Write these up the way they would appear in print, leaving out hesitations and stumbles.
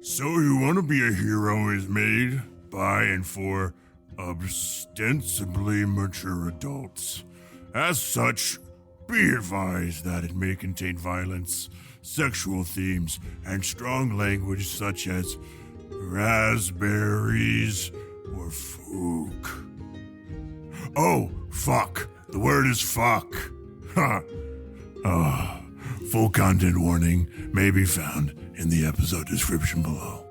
So You Want to Be a Hero is made by and for ostensibly mature adults. As such, be advised that it may contain violence, sexual themes, and strong language such as raspberries or fook. Oh, fuck. The word is fuck. Ha. Full content warning may be found in the episode description below.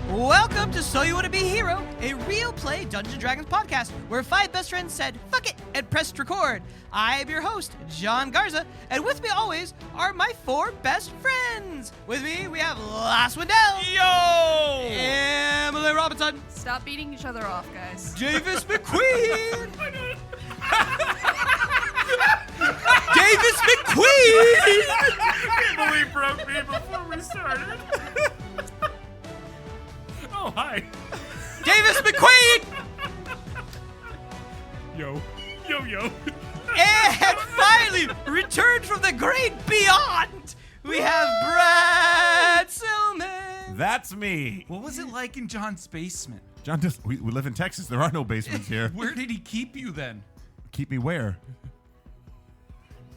Welcome to So You Want to Be a Hero, a real play Dungeons & Dragons podcast where five best friends said, fuck it, and pressed record. I am your host, John Garza, and with me always are my four best friends. With me, we have Laus Weindel. Yo! Emily Robinson. Stop beating each other off, guys. Davis McQueen. Davis McQueen. Emily broke me before we started. Oh, hi. Davis McQueen. Yo. And finally, returned from the great beyond, we have Brad Silman. That's me. What was it like in John's basement? John, we live in Texas. There are no basements here. Where did he keep you then? Keep me where?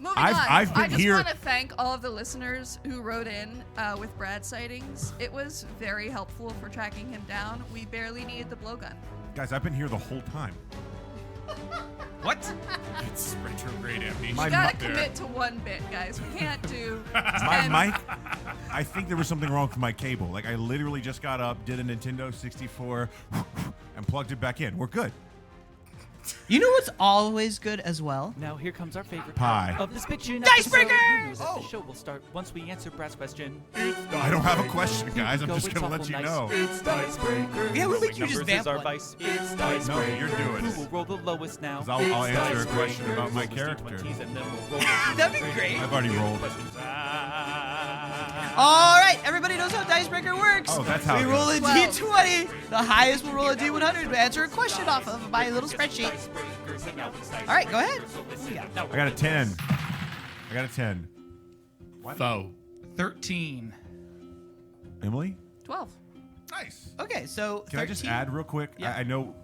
Moving I've on. been I just here- want to thank all of the listeners who wrote in with Brad sightings. It was very helpful for tracking him down. We barely needed the blowgun. Guys, I've been here the whole time. What? It's retrograde amnesia. My We gotta mic- commit to one bit, guys. We can't do My 10. mic, I think there was something wrong with my cable. Like, I literally just got up, did a Nintendo 64, and plugged it back in. We're good. You know what's always good as well? Now here comes our favorite Pie. part of this fiction Dicebreaker! episode. You know that the show will start once we answer Brad's question. I don't have a question, guys. I'm Go, just it's going to let awful you nice. know. It's Dicebreaker. Yeah, we'll make you Numbers just is vamp our one. vice. It's No, Dicebreaker. you're doing Who it. will roll the lowest now? 'Cause I'll It's answer a Dicebreaker. question about my Roll the character. D20s and then we'll roll the That'd be D20s. great. I've already rolled. All right, everybody knows how Dicebreaker works. Oh, that's how we it roll a goes. D20. The highest will roll a D100 to answer a question off of my little spreadsheet. All right, go ahead. What do you got? I got a 10. I got a 10. Foe. 13. Emily? 12. Nice. Okay, so Can I just 13. add real quick? Yeah. I know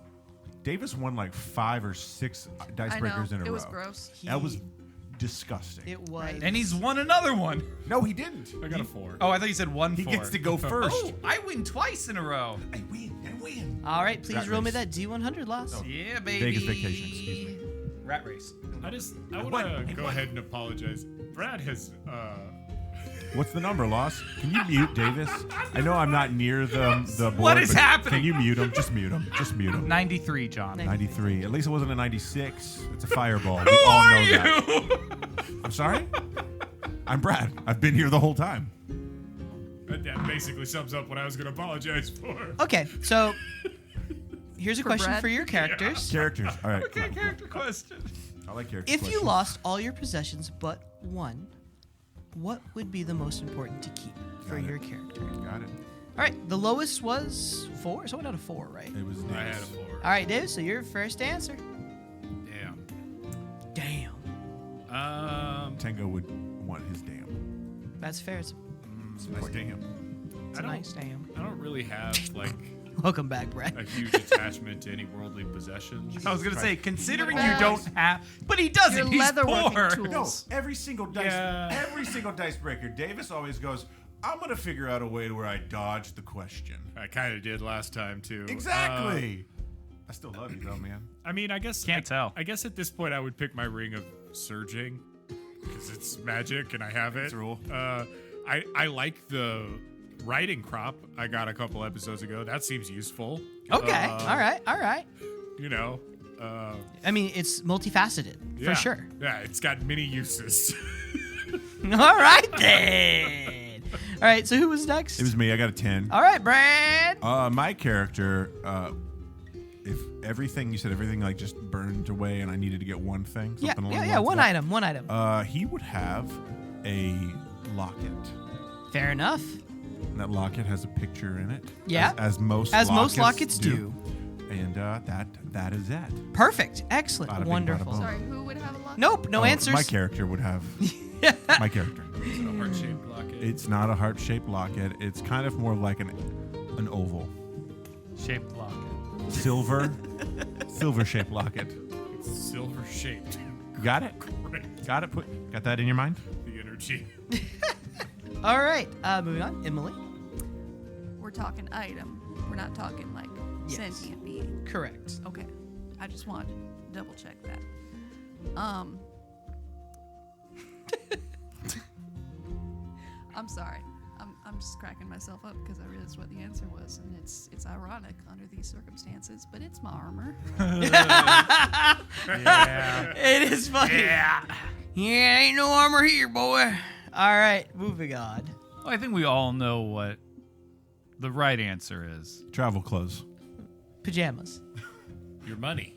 Davis won like 5 or 6 dice I breakers know. in a It row. was gross. That was disgusting. It was. And he's won another one. No, he didn't. I got a 4. Oh, I thought you said 1 He 4. gets to go first. Oh, I win twice in a row. I win. All right, please Rat roll me race. that D100 loss. Oh. Yeah, baby. Vegas vacation, excuse me. Rat race. I want to go ahead and apologize. Brad has, What's the number, Laus? Can you mute Davis? I know I'm not near the board. What is but happening? Can you mute him? Just mute him. Just mute him. 93, John. 93. At least it wasn't a 96. It's a fireball. Who We all are know you? that. I'm sorry? I'm Brad. I've been here the whole time. that basically sums up what I was going to apologize for. Okay, so here's a question Brad? for your characters. Characters. All right. Okay, character question. I like character If you questions. lost all your possessions but one, what would be the most important to keep for Got it. your character? Got it. All right, the lowest was 4, so we got a 4, right? It was I had a Davis. 4. All right, Dave, so your first answer. Damn. Damn. Tango would want his damn. That's fair. It's Nice damn. a nice damn. I don't really have, like, Welcome back, Brad. a huge attachment to any worldly possessions. I was gonna say, considering Well, you don't have, but he doesn't. Your He's leatherworking poor. tools. No, every single dice breaker, Davis always goes, I'm going to figure out a way to where I dodge the question. I kind of did last time, too. Exactly. I still love you, though, man. I mean, I guess... Can't tell. I guess at this point, I would pick my Ring of Surging, because it's magic, and I have it. It's a rule. I like the riding crop I got a couple episodes ago. That seems useful. Okay, all right. You know, I mean, it's multifaceted, yeah. for sure. Yeah, it's got many uses. All right, then. All right, so who was next? It was me. I got a 10. All right, Brad. My character, if everything, you said everything like just burned away and I needed to get one thing? Yeah, Something along the yeah, lines of one that? item. He would have a locket. Fair enough. and that locket has a picture in it. Yeah. As most lockets do. And that is that. Perfect. Excellent. Bada bing, bada Wonderful. boom. Sorry, who would have a locket? Nope. No answers. My character would have. My character. Is it a heart-shaped locket? It's not a heart-shaped locket. It's kind of more like an oval. Shaped locket. Silver-shaped locket. It's silver-shaped. Got it? Great. Got it? Got that in your mind? The energy. All right. Moving on. Emily. We're talking item. We're not talking like Yes. sentient being. Correct. Okay. I just wanted to double check that. I'm sorry. I'm just cracking myself up because I realized what the answer was, and it's ironic under these circumstances, but it's my armor. Yeah. It is funny. Yeah. Yeah, ain't no armor here, boy. All right. Moving on. Well, I think we all know what the right answer is. Travel clothes. Pajamas. Your money.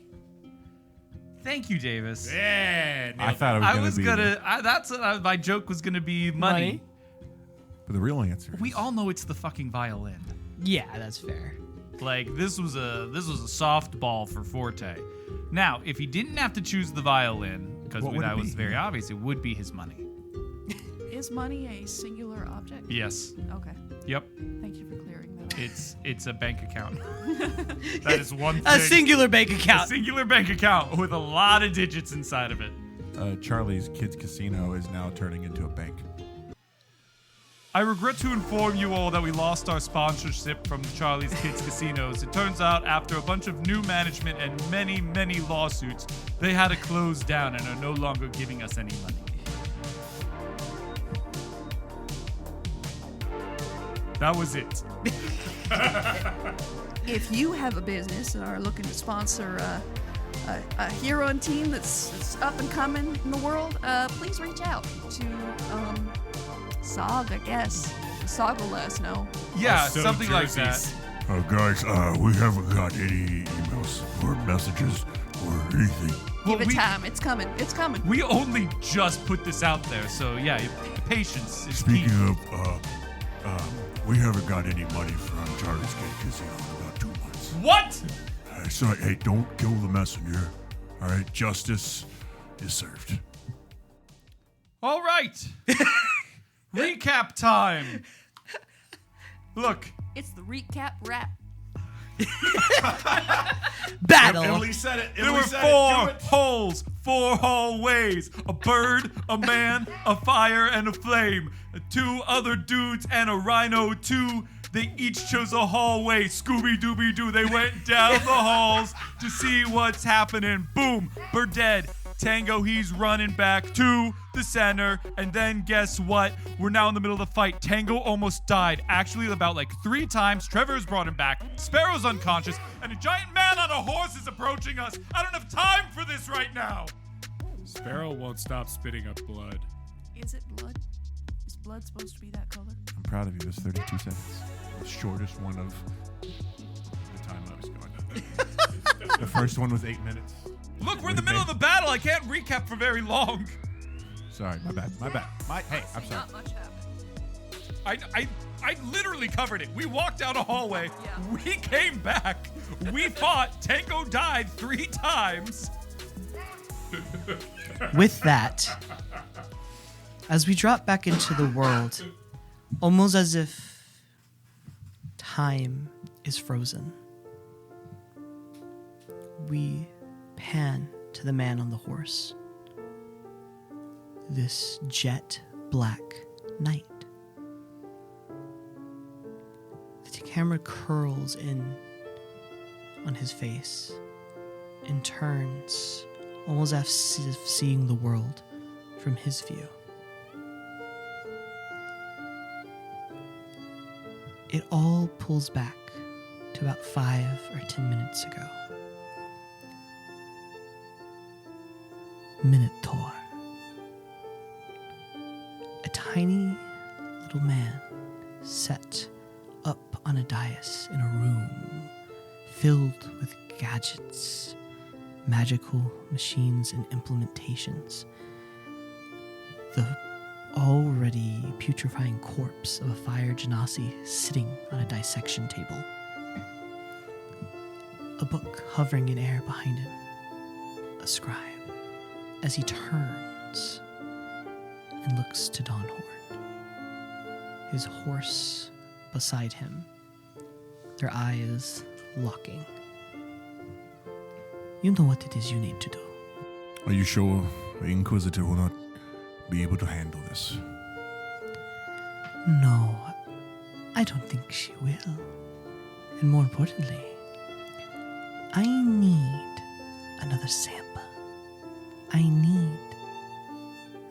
Thank you, Davis. Yeah. I thought it was I going was to be. gonna. That's what my joke was gonna be. Money. But the real answer. We all know it's the fucking violin. Yeah, that's fair. Like this was a softball for Forte. Now, if he didn't have to choose the violin, because What would that it was be? very obvious, it would be his money. Is money a singular object? Yes. Okay. Yep. Thank you for clearing that up. It's a bank account. That is one thing. A singular bank A account. singular bank account with a lot of digits inside of it. Charlie's Kids Casino is now turning into a bank. I regret to inform you all that we lost our sponsorship from Charlie's Kids Casinos. It turns out after a bunch of new management and many, many lawsuits, they had to close down and are no longer giving us any money. That was it. If you have a business and are looking to sponsor a hero team that's up and coming in the world, please reach out to Sog, I guess. Sog will let us know. Yeah, Sell something like that. jerseys. Guys, we haven't got any emails or messages or anything. Well, Give it time. It's coming. It's coming. we only just put this out there, so yeah, patience is key. Speaking of, we haven't got any money from Charlie's Kid Casino in about 2 months. What? So, hey, don't kill the messenger. All right, justice is served. All right. Recap time. Look, It's the recap rap. Battle. said it. there were 4 holes, 4 hallways, a bird, a man, a fire, and a flame. 2 other dudes and a rhino too. They each chose a hallway. Scooby-Dooby-Doo. They went down the halls to see what's happening. Boom, we're dead. Tango, he's running back to the center. And then guess what? We're now in the middle of the fight. Tango almost died. Actually, about like 3 times. Trevor's brought him back. Sparrow's unconscious. And a giant man on a horse is approaching us. I don't have time for this right now. Sparrow won't stop spitting up blood. Is it blood? Is blood supposed to be that color? I'm proud of you. It's 32 seconds. The shortest one of the time I was going. The first one was 8 minutes. Look, we're in the middle of a battle. I can't recap for very long. Sorry, my bad. Hey, I'm sorry. Not much happened. I literally covered it. We walked down a hallway. Yeah. We came back. We fought. Tango died 3 times. With that, as we drop back into the world, almost as if time is frozen, we pan to the man on the horse. This jet black night. The camera curls in on his face and turns almost as if seeing the world from his view. It all pulls back to about 5 or 10 minutes ago. Minotaur. A tiny little man set up on a dais in a room filled with gadgets, magical machines, and implementations. The already putrefying corpse of a fire genasi sitting on a dissection table. A book hovering in air behind him. A scribe. As he turns and looks to Dawnhorne. His horse beside him. Their eyes locking. You know what it is you need to do. Are you sure the Inquisitor will not be able to handle this? No, I don't think she will. And more importantly, I need another sample. I need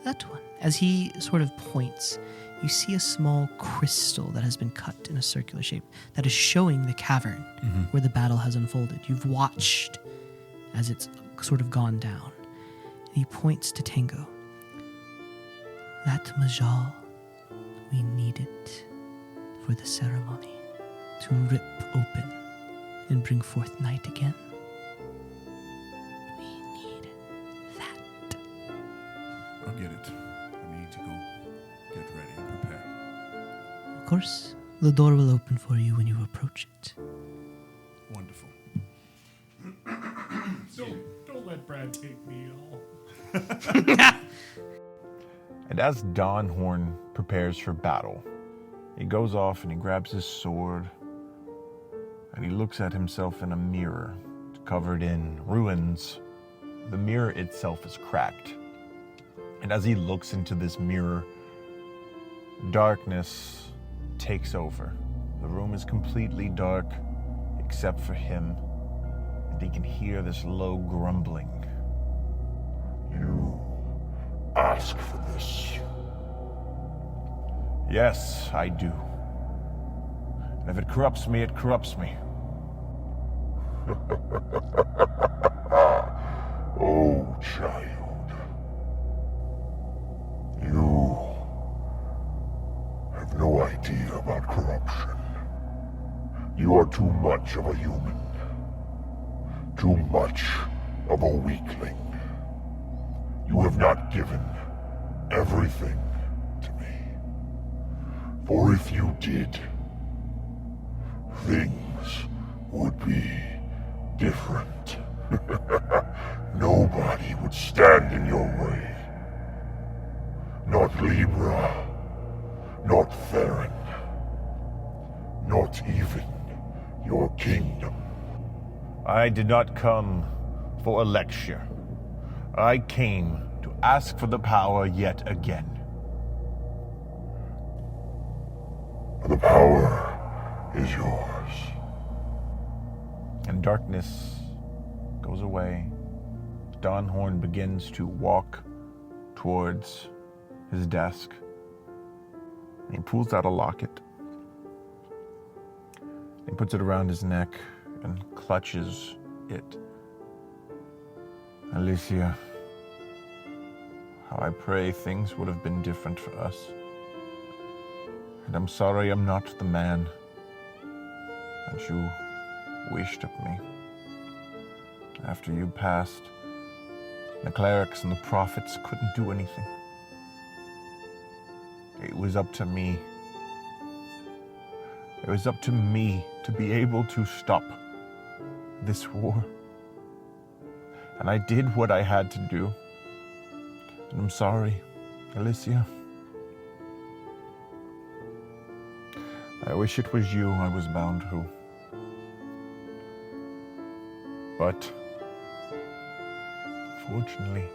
that one. As he sort of points, you see a small crystal that has been cut in a circular shape that is showing the cavern where the battle has unfolded. You've watched as it's sort of gone down. And he points to Tango. That Majal, we need it for the ceremony to rip open and bring forth night again. We need that. I'll get it. I need to go get ready and prepare. Of course, the door will open for you when you approach it. Wonderful. Don't let Brad take me all. And as Dawnhorne prepares for battle, he goes off and he grabs his sword and he looks at himself in a mirror covered in ruins. The mirror itself is cracked. And as he looks into this mirror, darkness takes over. The room is completely dark except for him, and he can hear this low grumbling. You ask for this. Yes, I do. And if it corrupts me, it corrupts me. Oh, child. You have no idea about corruption. You are too much of a human. Too much of a weakling. You have not given everything to me. For if you did, things would be different. Nobody would stand in your way. Not Libra, not Theron, not even your kingdom. I did not come for a lecture. I came to ask for the power yet again. The power is yours. And darkness goes away. Dawnhorne begins to walk towards his desk. He pulls out a locket. He puts it around his neck and clutches it. Alicia, how I pray things would have been different for us. And I'm sorry I'm not the man that you wished of me. After you passed, the clerics and the prophets couldn't do anything. It was up to me. It was up to me to be able to stop this war. And I did what I had to do. And I'm sorry, Alicia. I wish it was you I was bound to. But, fortunately,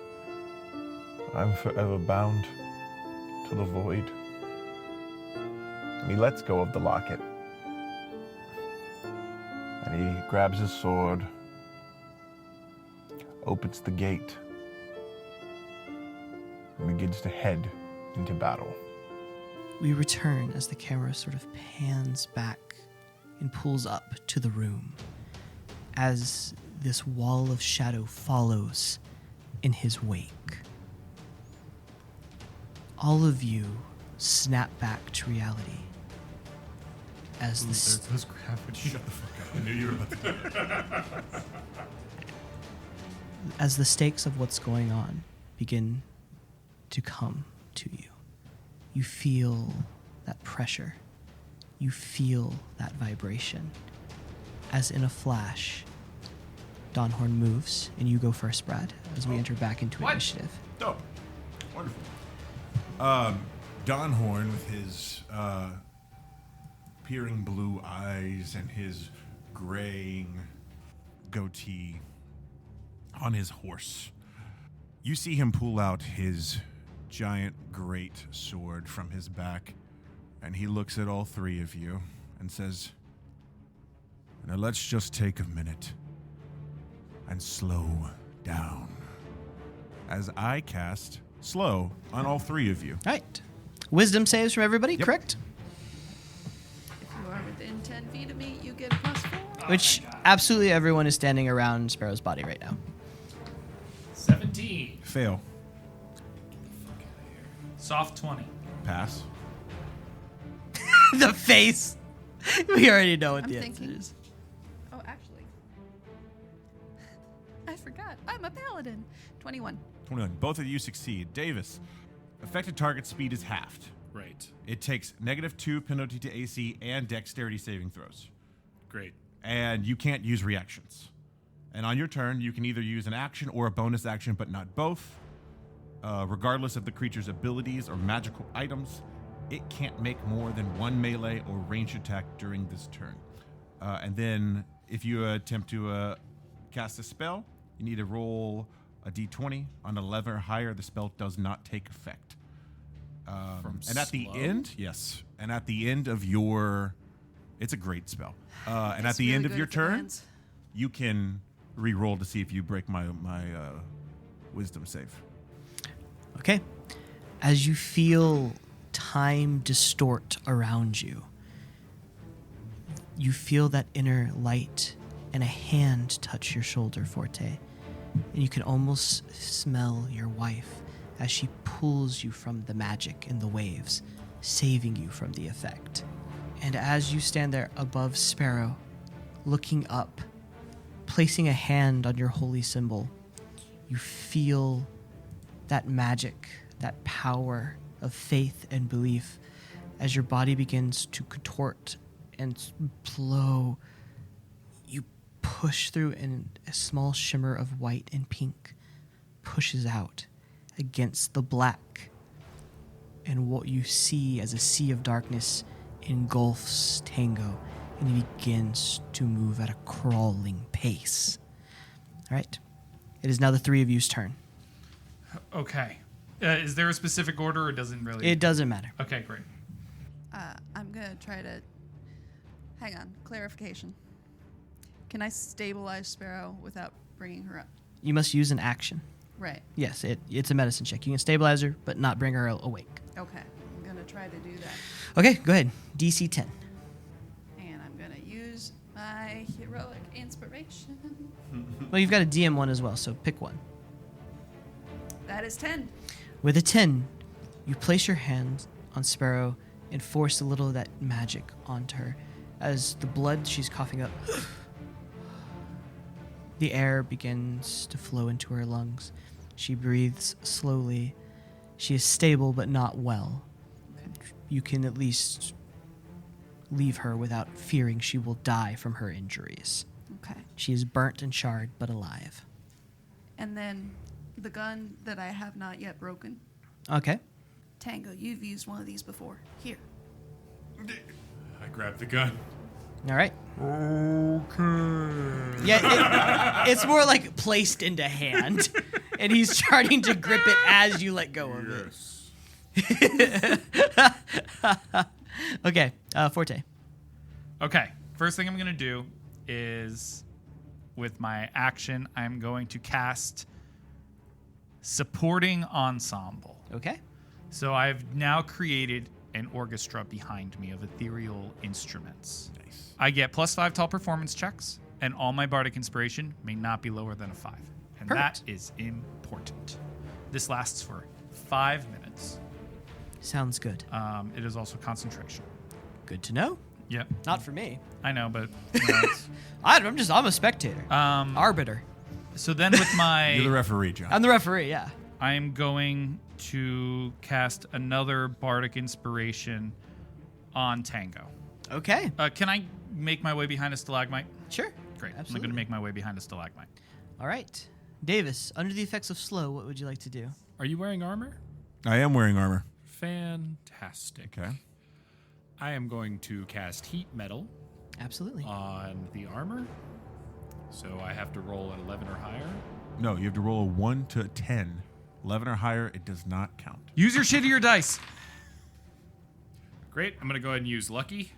I'm forever bound to the void. And he lets go of the locket. And he grabs his sword, opens the gate, and begins to head into battle. We return as the camera sort of pans back and pulls up to the room as this wall of shadow follows in his wake. All of you snap back to reality as the Those gravity. Shut the fuck up. I knew you were about to. as the stakes of what's going on begin to come to you. You feel that pressure. You feel that vibration. As in a flash, Dawnhorne moves, and you go first, Brad, as we enter back into initiative. Oh, wonderful. Dawnhorne, with his peering blue eyes and his graying goatee on his horse. You see him pull out his giant great sword from his back, and he looks at all three of you and says, "Now let's just take a minute and slow down." As I cast slow on all three of you. All right. Wisdom saves from everybody, Yep. correct? If you are within 10 feet of me, you get +4. Which absolutely everyone is standing around Sparrow's body right now. 17. Fail. Soft 20. Pass. The face. We already know what I'm the thinking. answer is. Oh, actually. I forgot. I'm a paladin. 21. 21. Both of you succeed. Davis, affected target speed is halved. Right. It takes -2 penalty to AC and dexterity saving throws. Great. And you can't use reactions. And on your turn, you can either use an action or a bonus action, but not both. Regardless of the creature's abilities or magical items, it can't make more than one melee or ranged attack during this turn. And then if you attempt to cast a spell, you need to roll a d20. On 11 or higher, the spell does not take effect. And at the slow? end, yes. And at the end of your... It's a great spell. And at It's the really end of good your if it turn, lands. you can re-roll to see if you break my wisdom save. Okay. As you feel time distort around you, you feel that inner light and a hand touch your shoulder, Forte. And you can almost smell your wife as she pulls you from the magic in the waves, saving you from the effect. And as you stand there above Sparrow, looking up, placing a hand on your holy symbol, you feel that magic, that power of faith and belief as your body begins to contort and flow. You push through, and a small shimmer of white and pink pushes out against the black. And what you see as a sea of darkness engulfs Tango, and he begins to move at a crawling pace. All right. It is now the three of you's turn. Okay. Is there a specific order or doesn't really? It doesn't matter. Okay, great. I'm going to try to... Hang on. Clarification. Can I stabilize Sparrow without bringing her up? You must use an action. Right. Yes, it's a medicine check. You can stabilize her, but not bring her awake. Okay. I'm going to try to do that. Okay, go ahead. DC 10. And I'm going to use my heroic inspiration. Well, you've got a DM one as well, so pick one. That is 10. With a 10, you place your hand on Sparrow and force a little of that magic onto her. As the blood she's coughing up, the air begins to flow into her lungs. She breathes slowly. She is stable but not well. You can at least leave her without fearing she will die from her injuries. Okay. She is burnt and charred but alive. And then the gun that I have not yet broken. Okay. Tango, you've used one of these before. Here. I grabbed the gun. All right. Okay. Yeah, it's more like placed into hand, and he's starting to grip it as you let go of it. Okay, Forte. Okay. First thing I'm going to do is, with my action, I'm going to cast Supporting Ensemble. Okay. So I've now created an orchestra behind me of ethereal instruments. Nice. I get +5 to all performance checks, and all my bardic inspiration may not be lower than a 5. And Perfect. that is important. This lasts for 5 minutes. Sounds good. It is also concentration. Good to know. Yep. Not for me. I know, but you know, I'm a spectator. it's, Arbiter. so then with You're the my referee, John. I'm the referee, yeah. I'm going to cast another Bardic Inspiration on Tango. Okay. Can I make my way behind a stalagmite? Sure. Great. I'm Absolutely. going to make my way behind a stalagmite. All right. Davis, under the effects of slow, what would you like to do? Are you wearing armor? I am wearing armor. Fantastic. Okay. I am going to cast heat metal Absolutely. on the armor. So I have to roll an 11 or higher. No, you have to roll a 1 to a 10. 11 or higher, it does not count. Use your shittier dice. Great. I'm going to go ahead and use lucky.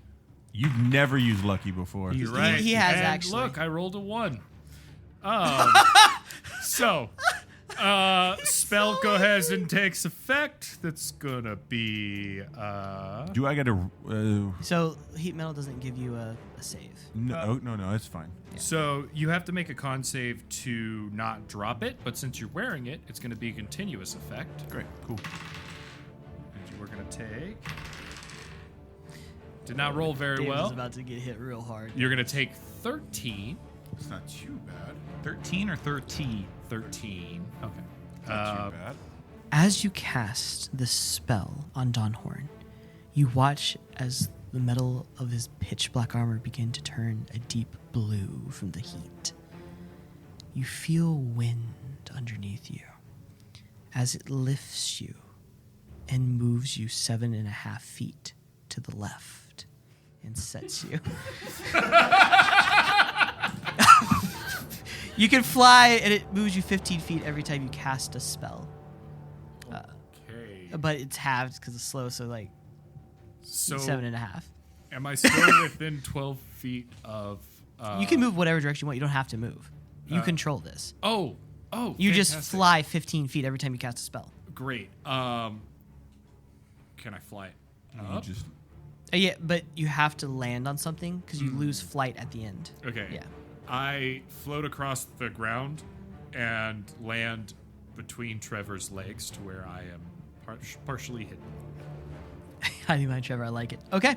You've never used lucky before. You're right. he has and actually. Look, I rolled a 1. So, spell go ahead and takes effect. That's gonna be Do I get a... So heat metal doesn't give you a save. no, it's fine. So you have to make a con save to not drop it, but since you're wearing it, it's gonna be a continuous effect. Great, cool. And we're gonna take. Did not roll very Davis well. is about to get hit real hard. You're gonna take 13. It's not too bad. 13 or 13? 13. Okay. Not too bad. As you cast the spell on Dawnhorne, you watch as the metal of his pitch black armor begin to turn a deep blue from the heat. You feel wind underneath you as it lifts you and moves you 7.5 feet to the left and sets you. You can fly, and it moves you 15 feet every time you cast a spell. Okay. But it's halved because it's slow, so like So 7.5. am I still within 12 feet of? You can move whatever direction you want. You don't have to move. You control this. Oh. You just fantastic. fly 15 feet every time you cast a spell. Great. Can I fly it You up? just... Yeah, but you have to land on something because you lose flight at the end. Okay. Yeah. I float across the ground and land between Trevor's legs to where I am partially hidden. How do you mind, Trevor? I like it. Okay.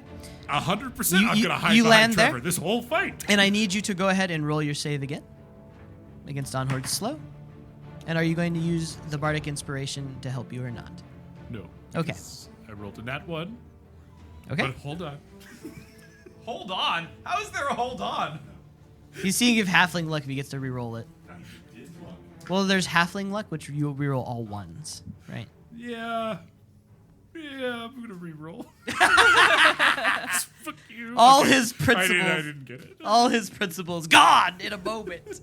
100%. You- I'm you- gonna hide you behind land there? Trevor this whole fight. And I need you to go ahead and roll your save again against Dawnhorne's slow. And are you going to use the Bardic Inspiration to help you or not? No. Okay. because I rolled a nat 1. Okay. But hold on. Hold on. How is there a hold on? He's seeing if Halfling luck if he gets to reroll it. Well, there's Halfling luck, which you reroll all ones, right? Yeah. Yeah, I'm gonna re-roll. Fuck you. All Okay. his principles. I didn't get it. All his principles gone in a moment.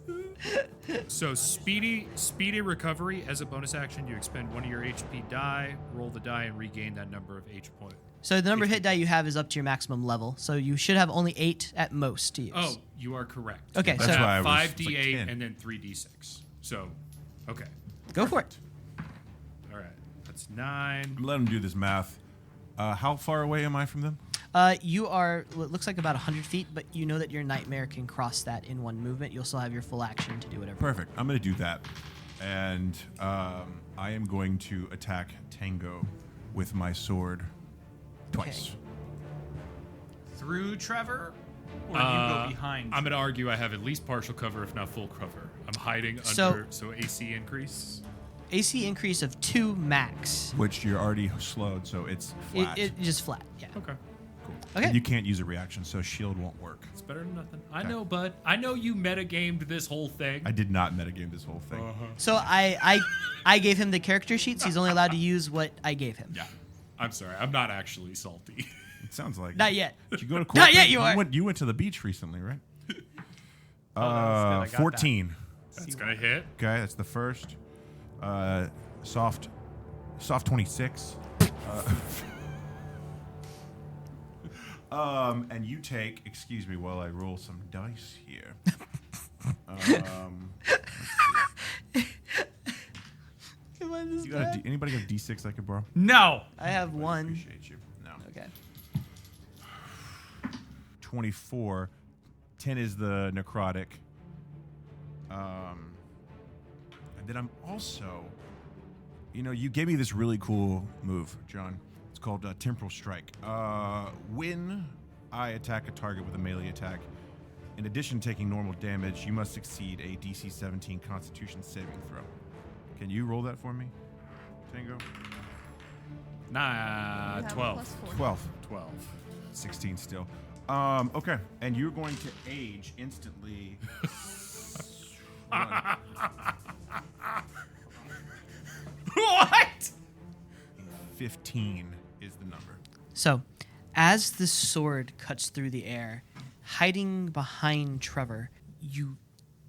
So speedy recovery as a bonus action. You expend one of your HP die, roll the die, and regain that number of H point. So the number of hit die you have is up to your maximum level. So you should have only 8 at most to use. Oh, you are correct. Okay, That's so why I was 5d8 like 10. and then 3d6. So, okay. go for it. All right. That's 9. Let him do this math. How far away am I from them? You are, well, it looks like about 100 feet, but you know that your nightmare can cross that in one movement. You'll still have your full action to do whatever. Perfect. I'm going to do that. And I am going to attack Tango with my sword twice. Okay. Through Trevor? Or you go behind? I'm going to argue I have at least partial cover, if not full cover. I'm hiding under, so AC increase. AC increase of 2 max. Which you're already slowed, so it's flat. It just flat, yeah. Okay. Cool. Okay. And you can't use a reaction, so shield won't work. It's better than nothing. I Okay. know, bud. I know you metagamed this whole thing. I did not metagame this whole thing. So I gave him the character sheets. He's only allowed to use what I gave him. Yeah. I'm sorry. I'm not actually salty. It sounds like Not yet. Did you go to court? Not yet, you are. You went to the beach recently, right? I got 14. That's going to hit. Okay, that's the first. Soft 26. And you take, excuse me while I roll some dice here. You got anybody got a D6 I could borrow? No. I have 1. Appreciate you. No. Okay. 24. 10 is the necrotic. And then I'm also, you gave me this really cool move, John. It's called Temporal Strike. When I attack a target with a melee attack, in addition to taking normal damage, you must succeed a DC 17 Constitution saving throw. Can you roll that for me? Tango? Nah, You have a 12. plus 4. 12. 12. 16 still. Okay. And you're going to age instantly. What? 15 is the number. So, as the sword cuts through the air, hiding behind Trevor, you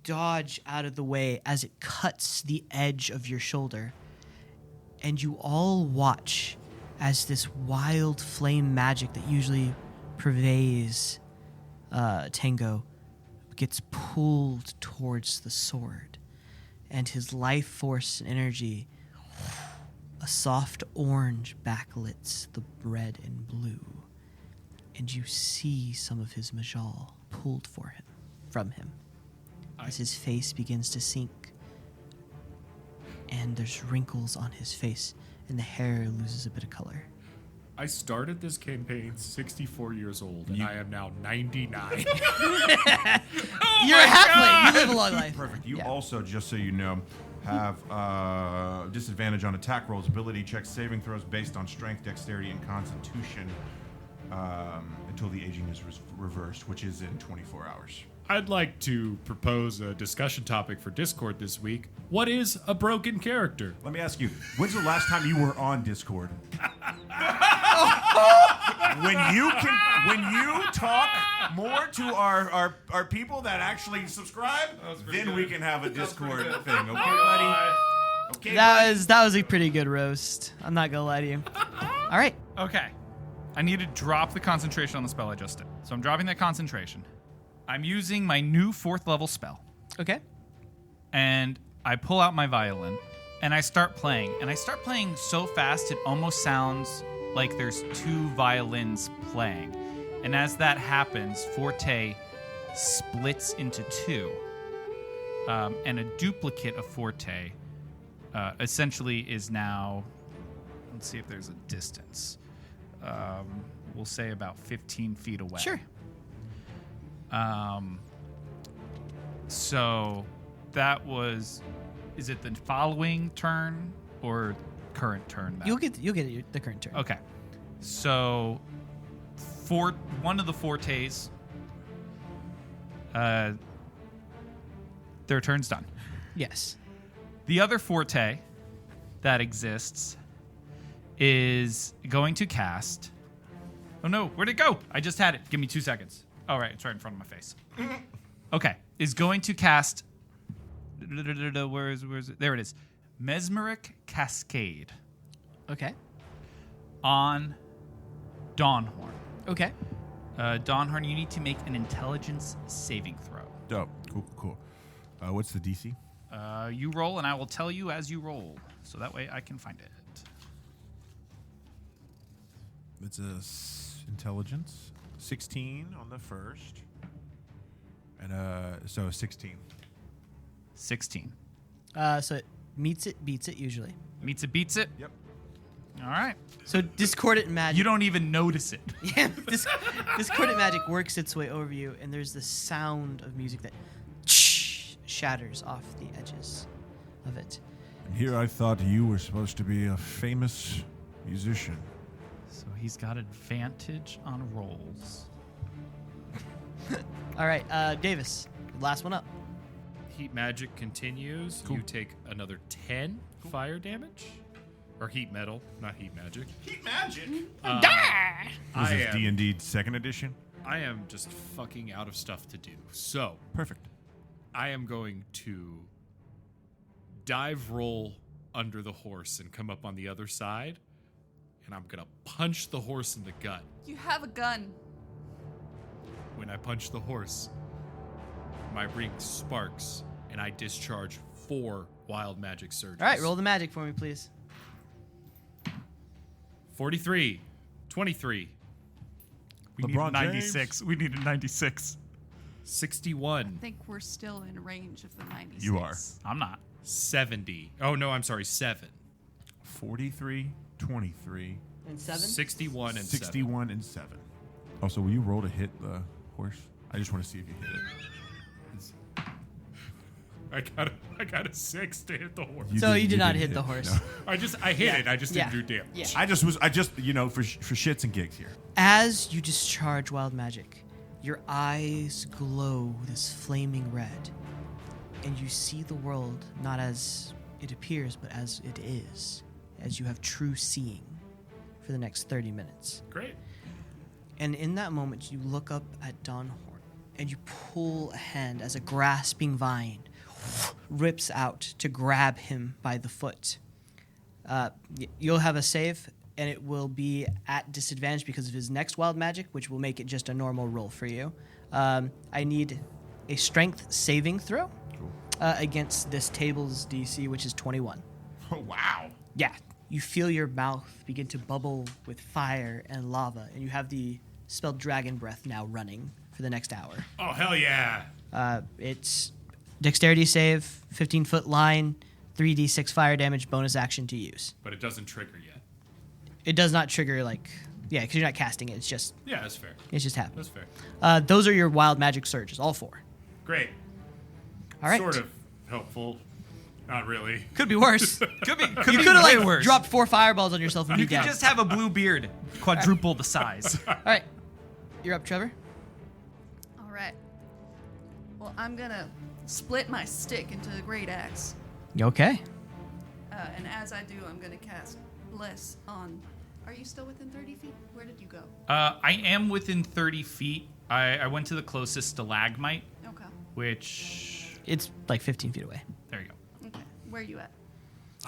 dodge out of the way as it cuts the edge of your shoulder. And you all watch as this wild flame magic that usually pervades Tango gets pulled towards the sword. And his life force and energy, a soft orange backlights the red and blue. And you see some of his majal pulled from him as his face begins to sink. And there's wrinkles on his face, and the hair loses a bit of color. I started this campaign 64 years old, and I am now 99. You're a halfling. You live a long life. Perfect. You Yeah. also, just so you know, have disadvantage on attack rolls, ability checks, saving throws based on strength, dexterity, and constitution until the aging is reversed, which is in 24 hours. I'd like to propose a discussion topic for Discord this week. What is a broken character? Let me ask you, when's the last time you were on Discord? when you talk more to our people that actually subscribe, then we can have a Discord thing. Okay, buddy? Okay, That was a pretty good roast. I'm not gonna lie to you. All right. Okay. I need to drop the concentration on the spell I just did. So I'm dropping that concentration. I'm using my new 4th level spell. Okay. And I pull out my violin and I start playing. And I start playing so fast it almost sounds like there's 2 violins playing. And as that happens, Forte splits into 2. And a duplicate of Forte essentially is now, let's see if there's a distance. We'll say about 15 feet away. Sure. So that was, is it the following turn or current turn? Back? You'll get the current turn. Okay. So for one of the Fortes, their turn's done. Yes. The other Forte that exists is going to cast. Oh no, where'd it go? I just had it. Give me 2 seconds. Oh, right, it's right in front of my face. Okay, is going to cast. Where is it? There it is. Mesmeric Cascade Okay. on Dawnhorne. Okay. Dawnhorne, you need to make an intelligence saving throw. Dope. Cool. What's the DC? You roll, and I will tell you as you roll, so that way I can find it. It's a intelligence. 16 on the first. And so 16. 16. So it meets it, beats it usually. Meets it, beats it. Yep. All right. So discordant magic. You don't even notice it. Yeah, discordant magic works its way over you, and there's the sound of music that shatters off the edges of it. And here I thought you were supposed to be a famous musician. So he's got advantage on rolls. All right, Davis, last one up. Heat magic continues. Cool. You take another 10 fire damage. Or heat metal, not heat magic. Heat magic? I This is am, D&D 2nd edition. I am just fucking out of stuff to do. So, Perfect. I am going to dive roll under the horse and come up on the other side. And I'm going to punch the horse in the gut. You have a gun. When I punch the horse, my ring sparks and I discharge 4 wild magic surges. All right, roll the magic for me, please. 43, 23, We need a LeBron 96. We need a 96. 61, I think we're still in range of the 96. You are. I'm not. 70. Oh, no, I'm sorry, 7. 43, 23, And 7? 61 and 61, and 7. Also, will you roll to hit the horse? I just want to see if you hit it. I got a 6 to hit the horse. So you did not hit the horse. No. I hit it. I just didn't Yeah. do damage. Yeah. I just for shits and gigs here. As you discharge wild magic, your eyes glow this flaming red, and you see the world not as it appears, but as it is, as you have true seeing for the next 30 minutes. Great. And in that moment, you look up at Dawnhorne, and you pull a hand as a grasping vine rips out to grab him by the foot. You'll have a save, and it will be at disadvantage because of his next wild magic, which will make it just a normal roll for you. I need a strength saving throw against this table's DC, which is 21. Oh, wow. Yeah, you feel your mouth begin to bubble with fire and lava, and you have the spell Dragon Breath now running for the next hour. Oh, hell yeah. It's dexterity save, 15-foot line, 3d6 fire damage, bonus action to use. But it doesn't trigger yet. It does not trigger, because you're not casting it. It's just Yeah, that's fair. happening. That's fair. Those are your wild magic surges, all 4. Great. All right. Sort of helpful. Not really. Could be worse. Could be You could have way worse. dropped 4 fireballs on yourself and You be could down. just have a blue beard, quadruple the size. All right, you're up, Trevor. All right. Well, I'm gonna split my stick into a great axe. You okay? And as I do, I'm gonna cast Bless on. Are you still within 30 feet? Where did you go? I am within 30 feet. I went to the closest stalagmite, Okay. which... It's like 15 feet away. There you go. Okay. Where are you at?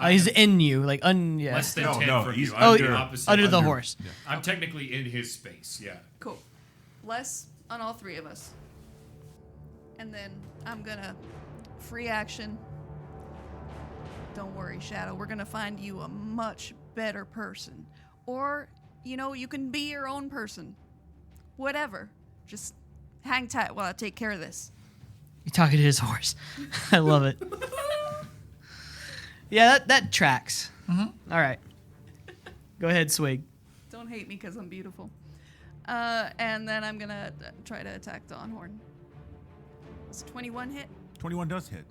He's in you, yeah. Less than No, 10 no, from he's you. Oh, I'm the opposite. under the horse. I'm technically in his space, yeah. Cool. Bless on all 3 of us. And then I'm gonna free action. Don't worry, Shadow. We're gonna find you a much better person. Or, you can be your own person. Whatever. Just hang tight while I take care of this. You're talking to his horse. I love it. Yeah, that tracks. Mm-hmm. All right. Go ahead, Swig. Don't hate me because I'm beautiful. And then I'm gonna try to attack Dawnhorne. Does 21 hit? 21 does hit.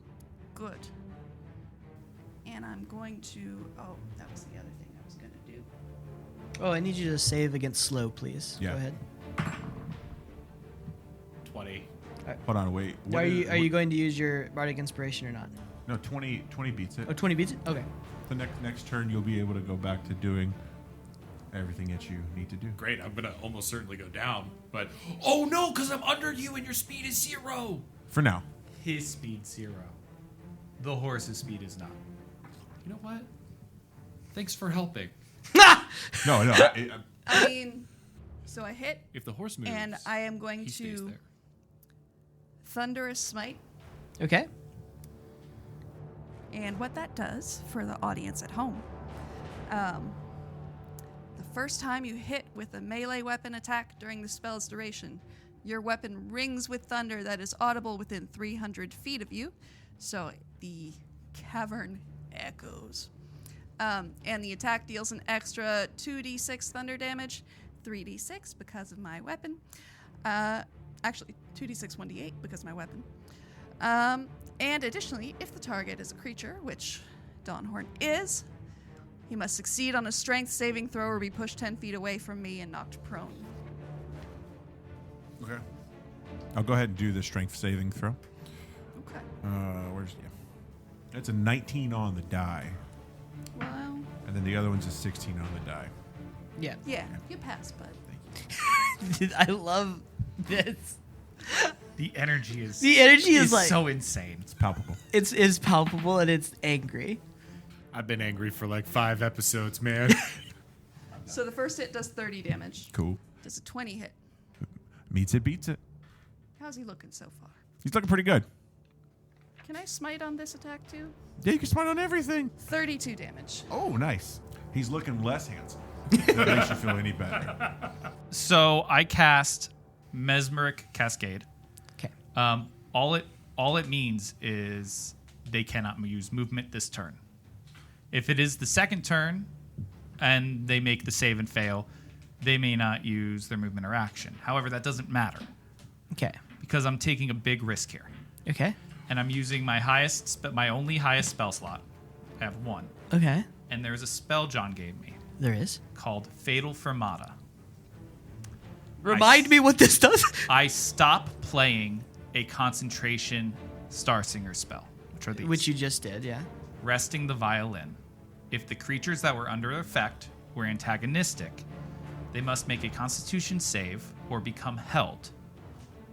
Good. And I'm going to... Oh, that was the other thing I was going to do. Oh, I need you to save against slow, please. Yeah. Go ahead. 20. Hold on, wait. Are you going to use your bardic inspiration or not? No, 20 beats it. Oh, 20 beats it? Okay. The next turn, you'll be able to go back to doing everything that you need to do. Great, I'm gonna almost certainly go down, but... Oh no, because I'm under you and your speed is 0! For now. His speed 0. The horse's speed is not. You know what? Thanks for helping. No. I mean, so I hit, If the horse moves, and I am going he stays to there. Thunderous Smite. Okay. And what that does for the audience at home, the first time you hit with a melee weapon attack during the spell's duration, your weapon rings with thunder that is audible within 300 feet of you, so the cavern echoes. And the attack deals an extra 2d6 thunder damage, 3d6 because of my weapon. Actually, 2d6, 1d8 because of my weapon. And additionally, if the target is a creature, which Dawnhorne is, he must succeed on a strength saving throw or be pushed 10 feet away from me and knocked prone. Okay. I'll go ahead and do the strength saving throw. Okay. It's a 19 on the die. Well, And then the other one's a 16 on the die. Yeah. yeah, you pass, bud. I love this. The energy is... The energy is like... so insane. It's palpable. It's palpable and it's angry. I've been angry for like 5 episodes, man. So the first hit does 30 damage. Cool. Does a 20 hit? Meets it, beats it. How's he looking so far? He's looking pretty good. Can I smite on this attack too? Yeah, you can smite on everything. 32 damage. Oh, nice. He's looking less handsome. That makes you feel any better. So I cast Mesmeric Cascade. Okay. All it means is they cannot use movement this turn. If it is the second turn and they make the save and fail, they may not use their movement or action. However, that doesn't matter Okay. because I'm taking a big risk here. Okay. and I'm using my only highest spell slot. I have 1. Okay. And there's a spell John gave me There is. called Fatal Fermata. Remind me what this does. I stop playing a concentration Star Singer spell, which are these. Which you just did, yeah. Resting the violin. If the creatures that were under effect were antagonistic, they must make a Constitution save or become held.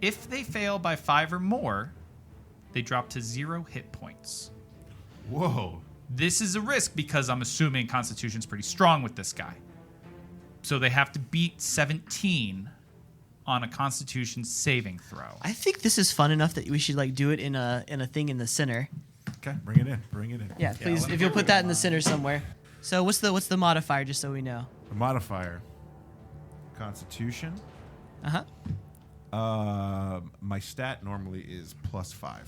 If they fail by 5 or more, they drop to 0 hit points. Whoa. This is a risk because I'm assuming Constitution's pretty strong with this guy. So they have to beat 17 on a Constitution saving throw. I think this is fun enough that we should like do it in a thing in the center. Okay, bring it in. Bring it in. Yeah, please. If you'll put that in the center somewhere. So what's the modifier, just so we know? The modifier. Constitution. My stat normally is +5.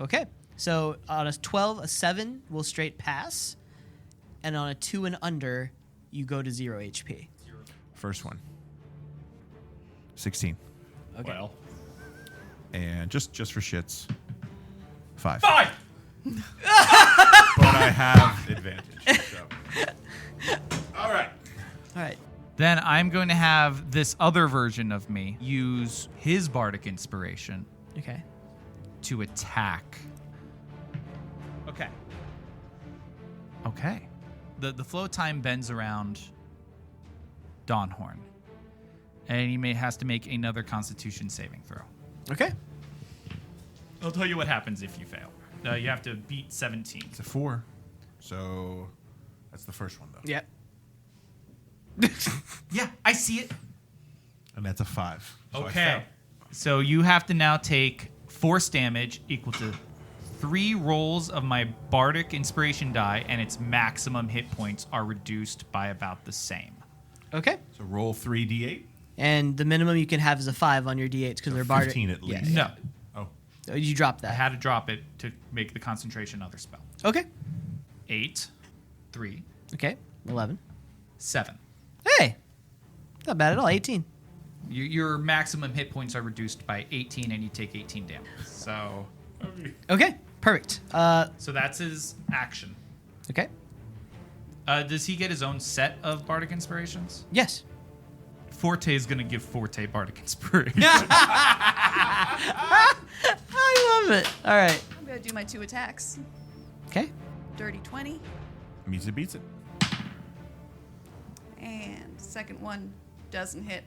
Okay. So on a 12, a 7 will straight pass, and on a 2 and under, you go to 0 HP. First one. 16. Okay. Well, And just for shits, 5. 5! But I have advantage. So. All right. All right. Then I'm going to have this other version of me use his bardic inspiration Okay. to attack. Okay. Okay. The flow time bends around Dawnhorne, and he has to make another Constitution saving throw. Okay. I'll tell you what happens if you fail. You have to beat 17. It's a 4. So that's the first one, though. Yep. Yeah, I see it. And that's a 5. So I Okay. fail. So you have to now take force damage equal to 3 rolls of my bardic inspiration die, and its maximum hit points are reduced by about the same. Okay. So roll 3d8. And the minimum you can have is a 5 on your d8s because they're bardic. 15 at least. No, Oh. Oh, you drop I that. had to drop it to make the concentration other spell. Okay. 8, 3, Okay. 11. 7. Hey. Not bad at all. 18. Your maximum hit points are reduced by 18, and you take 18 damage. So Okay. Perfect. so that's his action. Okay. Does he get his own set of bardic inspirations? Yes. Forte is going to give Forte bardic inspiration. I love it. All right. I'm gonna do my 2 attacks. Okay. Dirty 20, Meets it, beats it. and second one doesn't hit.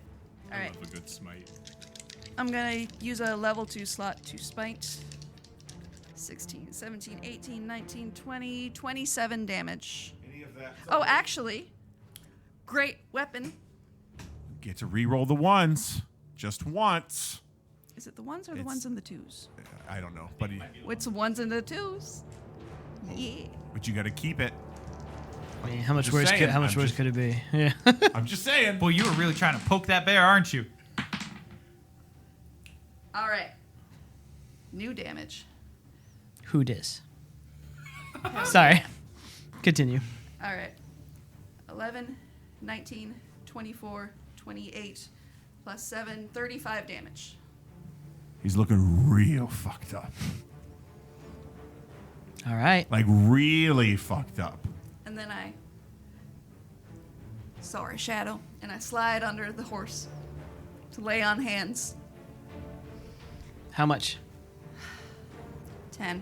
All right. love a good smite. I'm gonna use a level 2 slot to smite. 16, 17, 18, 19, 20, 27 damage. Any of that? Oh, actually, great weapon. Get to re-roll the ones. Just once. Is it the ones or the It's- ones and the twos? I don't know, but It's the ones and the twos. Yeah. you got to keep it. I mean, how much Just worse? saying, How much I'm worse just- could it be? Yeah. I'm just saying. Boy, you were really trying to poke that bear, aren't you? All right. New damage. Who dis? Sorry. Continue. All right. 11, 19, 24, 28, plus 7, 35 damage. He's looking real fucked up. All right. Like really fucked up. And then sorry, Shadow, and I slide under the horse to lay on hands. How much? 10.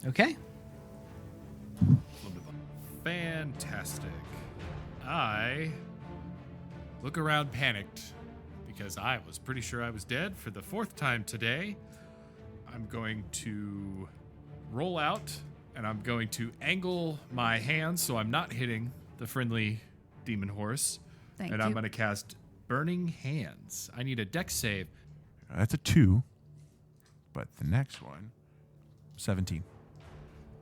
Okay. Fantastic. I look around panicked because I was pretty sure I was dead for the 4th time today. I'm going to roll out and I'm going to angle my hands so I'm not hitting the friendly demon horse. Thank and you. I'm going to cast Burning Hands. I need a dex save. That's a 2. But the next one, 17.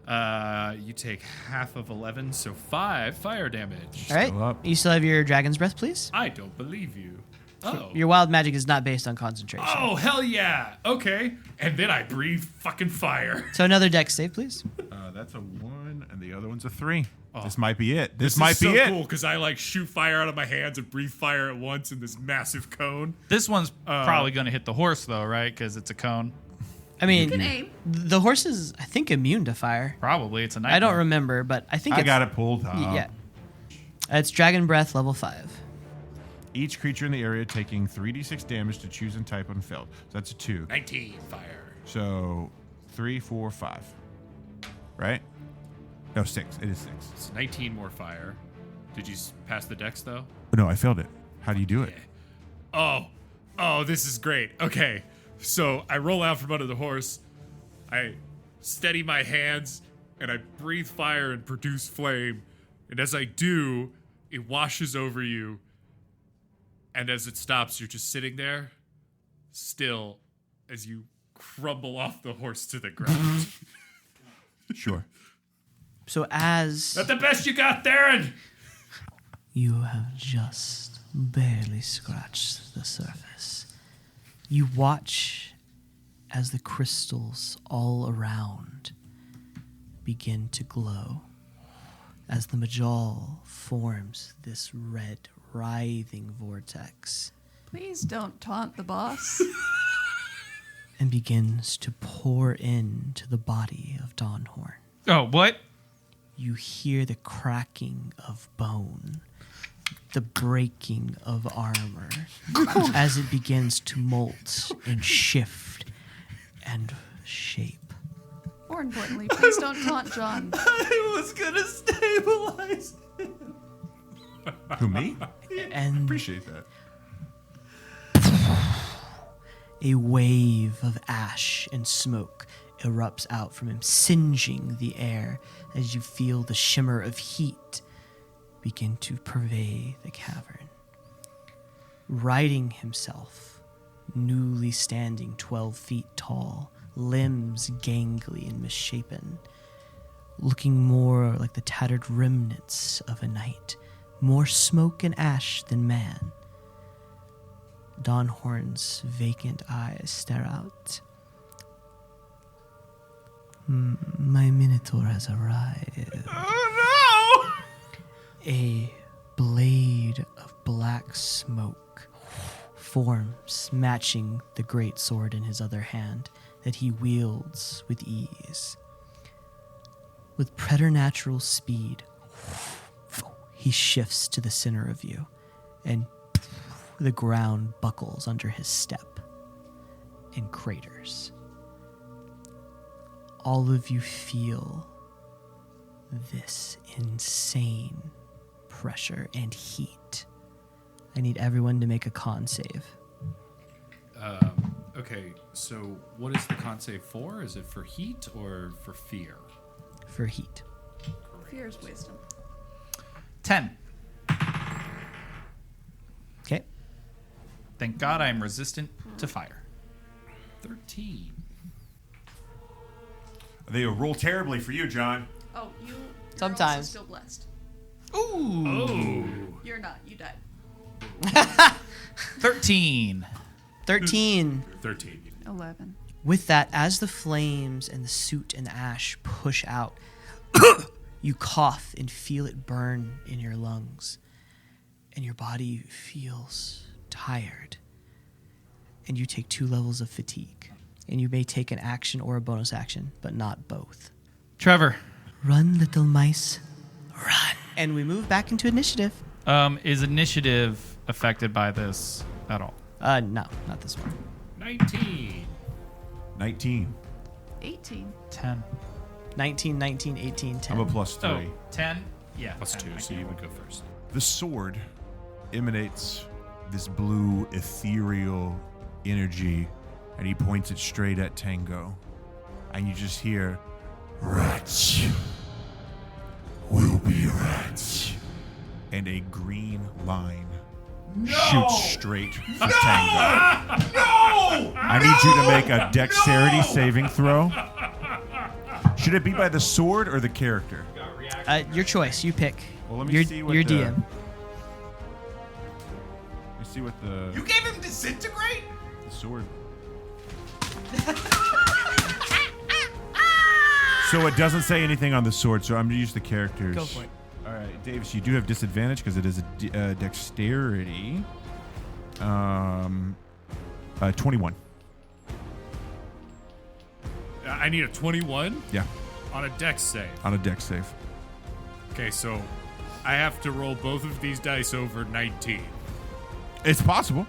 You take half of 11, so 5 fire damage. All right. Still up. You still have your dragon's breath, please? I don't believe you. Oh. Your wild magic is not based on concentration. Oh, hell yeah. Okay. And then I breathe fucking fire. So another dex save, please. That's a 1, and the other one's a 3. Oh. This might be it. This This might is be so it. cool because I like shoot fire out of my hands and breathe fire at once in this massive cone. This one's probably going to hit the horse, though, right? Because it's a cone. I mean, You can aim. the horse is, I think, immune to fire. Probably. It's a nightmare. I don't remember, but I think I it's, got it pulled up. Yeah. It's Dragon Breath level 5. Each creature in the area taking 3d6 damage to choose and type unfilled. So that's a 2. 19 fire. So 3, 4, 5. Right? No, 6. It is 6. It's 19 more fire. Did you pass the dex though? No, I failed it. How do you do it? Oh, this is great. Okay, so I roll out from under the horse. I steady my hands and I breathe fire and produce flame. And as I do, it washes over you. And as it stops, you're just sitting there, still, as you crumble off the horse to the ground. Sure. So as Not the best you got, Theron! you have just barely scratched the surface, you watch as the crystals all around begin to glow, as the Majal forms this red, writhing vortex Please don't taunt the boss. and begins to pour into the body of Dawnhorne. Oh, what? You hear the cracking of bone, the breaking of armor, as it begins to molt and shift and shape. More importantly, please don't taunt John. I was gonna stabilize. Who, me? And Appreciate that. a wave of ash and smoke erupts out from him, singeing the air as you feel the shimmer of heat begin to pervade the cavern. Riding himself, newly standing 12 feet tall, limbs gangly and misshapen, looking more like the tattered remnants of a night, more smoke and ash than man. Dawnhorne's vacant eyes stare out. My Minotaur has arrived. Oh, A blade of black smoke forms, matching the great sword in his other hand that he wields with ease. With preternatural speed, he shifts to the center of you, and the ground buckles under his step and craters. All of you feel this insane pressure and heat. I need everyone to make a con save. Okay, so what is the con save for? Is it for heat or for fear? For heat. Fear's wisdom. 10. Okay. Thank God I am resistant to fire. 13. They roll terribly for you, John. Oh, you. you're Sometimes. also still blessed. Ooh. Oh. You're not. You died. 13. 13. 13. 11. With that, as the flames and the soot and the ash push out, you cough and feel it burn in your lungs. And your body feels tired. And you take 2 levels of fatigue. And you may take an action or a bonus action, but not both. Trevor. Run, little mice. Run. And we move back into initiative. Is initiative affected by this at all? No, not this one. 19. 19. 18. 10. 19, 19, 18, 10. I'm a plus 3. Oh, 10? Yeah. Plus 10. 2, so you would go first. The sword emanates this blue, ethereal energy, and he points it straight at Tango. And you just hear, Rats will be rats. and a green line shoots straight for Tango. No! I need you to make a dexterity saving throw. Should it be by the sword or the character? Your choice. You pick. Well, let me You're, see what you're the- DM. Let me see what the You gave him disintegrate? sword. So it doesn't say anything on the sword, so I'm gonna use the characters. Go for it. All right, Davis, you do have disadvantage because it is a dexterity. 21. I need a 21 Yeah, on a dex save. on a dex save. Okay, so I have to roll both of these dice over 19. It's possible.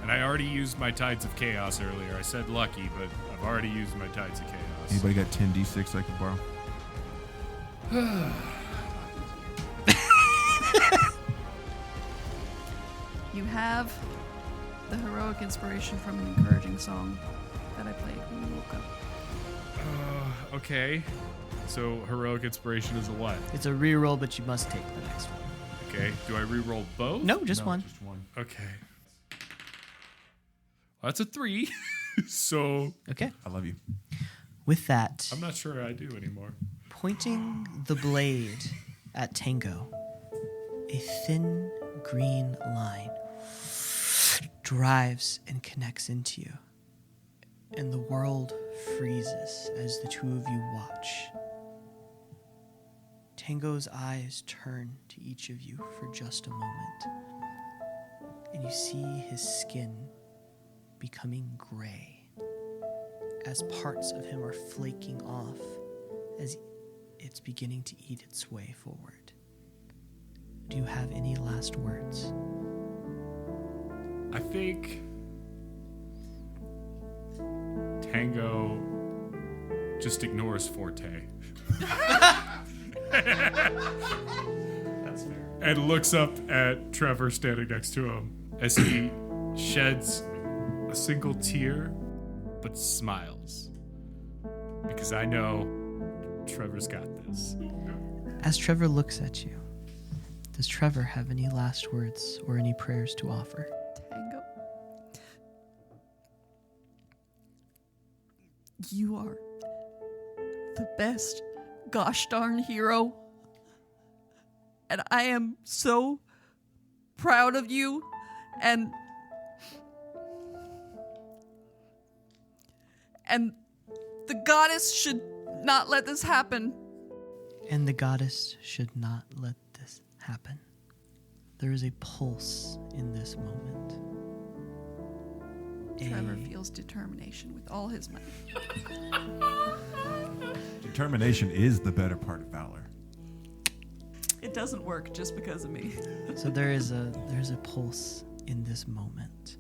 And I already used my Tides of Chaos earlier. I said lucky, but I've already used my Tides of Chaos. Anybody got 10d6 I can borrow? You have the heroic inspiration from an encouraging song that I played when you woke up. Okay. So heroic inspiration is a what? It's a reroll, but you must take the next one. Okay. Do I re-roll both? No, just one. Just one. Okay. Well, that's a 3. So Okay. I love you. With that, I'm not sure I do anymore. pointing the blade at Tango, a thin green line drives and connects into you, and the world freezes as the two of you watch. Tango's eyes turn to each of you for just a moment, and you see his skin becoming gray as parts of him are flaking off as it's beginning to eat its way forward. Do you have any last words? I think Tango just ignores Forte. That's fair. And looks up at Trevor standing next to him as he sheds a single tear, but smiles. Because I know Trevor's got this. As Trevor looks at you, does Trevor have any last words or any prayers to offer? Tango. You are the best gosh darn hero. And I am so proud of you. And the goddess should not let this happen. And the goddess should not let this happen. There is a pulse in this moment. Trevor feels determination with all his might. Determination is the better part of valor. It doesn't work just because of me. So there's a pulse in this moment.